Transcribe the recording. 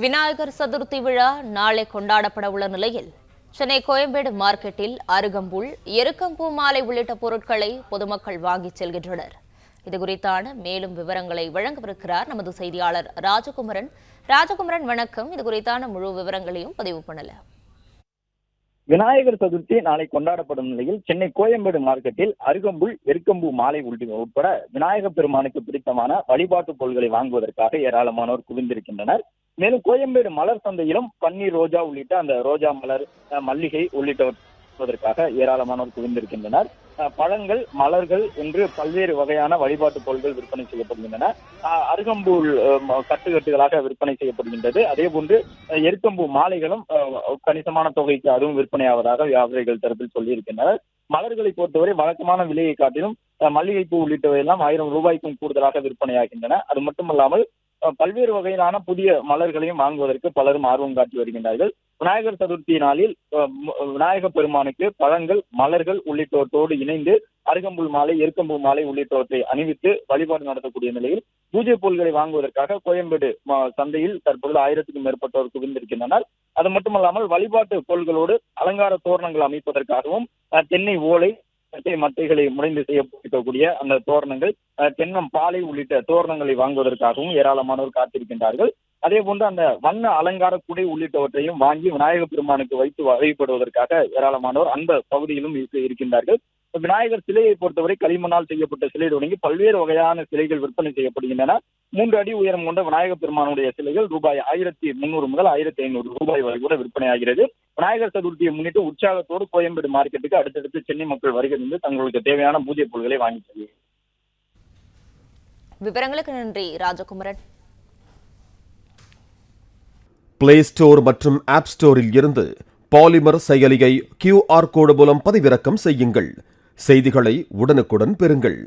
விநாயகர் சதுர்த்தி விழா நாளை கொண்டாடப்பட உள்ள நிலையில் சென்னை கோயம்பேடு மார்க்கெட்டில் அருகம்புல், எருக்கம்பூ மாலை உள்ளிட்ட பொருட்களை பொதுமக்கள் வாங்கிச் செல்கின்றனர். இதுகுறித்தான மேலும் விவரங்களை வழங்கவிருக்கிறார் நமது செய்தியாளர் ராஜகுமரன். வணக்கம். இதுகுறித்தான முழு விவரங்களையும் பதிவு பண்ணலாம். விநாயகர் சதுர்த்தி நாளை கொண்டாடப்படும் நிலையில் சென்னை கோயம்பேடு மார்க்கெட்டில் அருகம்புல், எருக்கம்பூ மாலை உட்பட விநாயகப் பெருமானுக்கு பிடித்தமான வழிபாட்டு பொருட்களை வாங்குவதற்காக ஏராளமானோர் குவிந்திருக்கின்றனர். மேலும் கோயம்பேடு மலர் சந்தையிலும் பன்னீர், ரோஜா உள்ளிட்ட அந்த ரோஜா மலர், மல்லிகை உள்ளிட்டவற்காக ஏராளமானோர் குவிந்திருக்கின்றனர். பழங்கள், மலர்கள் என்று பல்வேறு வகையான வழிபாட்டு பொருட்கள் விற்பனை செய்யப்படுகின்றன. அருகம்பூல் கட்டுகட்டுகளாக விற்பனை செய்யப்படுகின்றது. அதே போன்று எருக்கம்பூ மாலைகளும் கணிசமான தொகைக்கு அதுவும் விற்பனையாவதாக வியாபாரிகள் தரப்பில் சொல்லியிருக்கின்றனர். மலர்களை பொறுத்தவரை வழக்கமான விலையை காட்டிலும் மல்லிகைப்பூ உள்ளிட்டவை எல்லாம் 1000 ரூபாய்க்கும் கூடுதலாக விற்பனையாகின்றன. அது மட்டுமல்லாமல் பல்வேறு வகையிலான புதிய மலர்களையும் வாங்குவதற்கு பலரும் ஆர்வம் காட்டி வருகின்றார்கள். விநாயகர் சதுர்த்தி நாளில் விநாயகப் பெருமானுக்கு பழங்கள், மலர்கள் உள்ளிட்டவற்றோடு இணைந்து அருகம்புல் மாலை, எருக்கம்பூ மாலை உள்ளிட்டவற்றை அணிவித்து வழிபாடு நடத்தக்கூடிய நிலையில் பூஜை பொருட்களை வாங்குவதற்காக கோயம்பேடு சந்தையில் தற்பொழுது 1000க்கும் மேற்பட்டோர் குவிந்திருக்கின்றனர். அது மட்டுமல்லாமல் வழிபாட்டு பொருட்களோடு அலங்கார தோரணங்கள் அமைப்பதற்காகவும் தென்னை ஓலை, மட்டைகளை முனைந்து செய்யப்பட்டிருக்கக்கூடிய அந்த தோரணங்கள், தென்னம் பாலை உள்ளிட்ட தோரணங்களை வாங்குவதற்காகவும் ஏராளமானோர் காத்திருக்கின்றார்கள். அதே போன்று அந்த வண்ண அலங்கார குடை உள்ளிட்டவற்றையும் வாங்கி விநாயகர் பெருமானுக்கு வைத்து வழிபடுவதற்காக ஏராளமானோர் அந்த பகுதியிலும் இருக்கின்றார்கள். விநாயகர் சிலையை பொறுத்தவரை களிமண்ணால் செய்யப்பட்ட சிலை தொடங்கி பல்வேறு வகையான சிலைகள் விற்பனை செய்யப்படுகின்றன. 3 அடி உயரம் கொண்ட விநாயகர் பெருமானுடைய சிலைகள் ரூபாய் 1300 முதல் 1500 ரூபாய் வரை கூட விற்பனையாகிறது. விநாயகர் சதுர்த்தியை முன்னிட்டு உற்சாகத்தோடு கோயம்பேடு மார்க்கெட்டுக்கு அடுத்தடுத்து சென்னை மக்கள் வருகிறது தங்களுக்கு தேவையான பூஜை பொருட்களை வாங்கி செல்கிறார். விவரங்களுக்கு நன்றி ராஜகுமரன். பிளே ஸ்டோர் மற்றும் ஆப் ஸ்டோரில் இருந்து பாலிமர் செயலியை QR கோடு மூலம் பதிவிறக்கம் செய்யுங்கள். செய்திகளை உடனுக்குடன் பெறுங்கள்.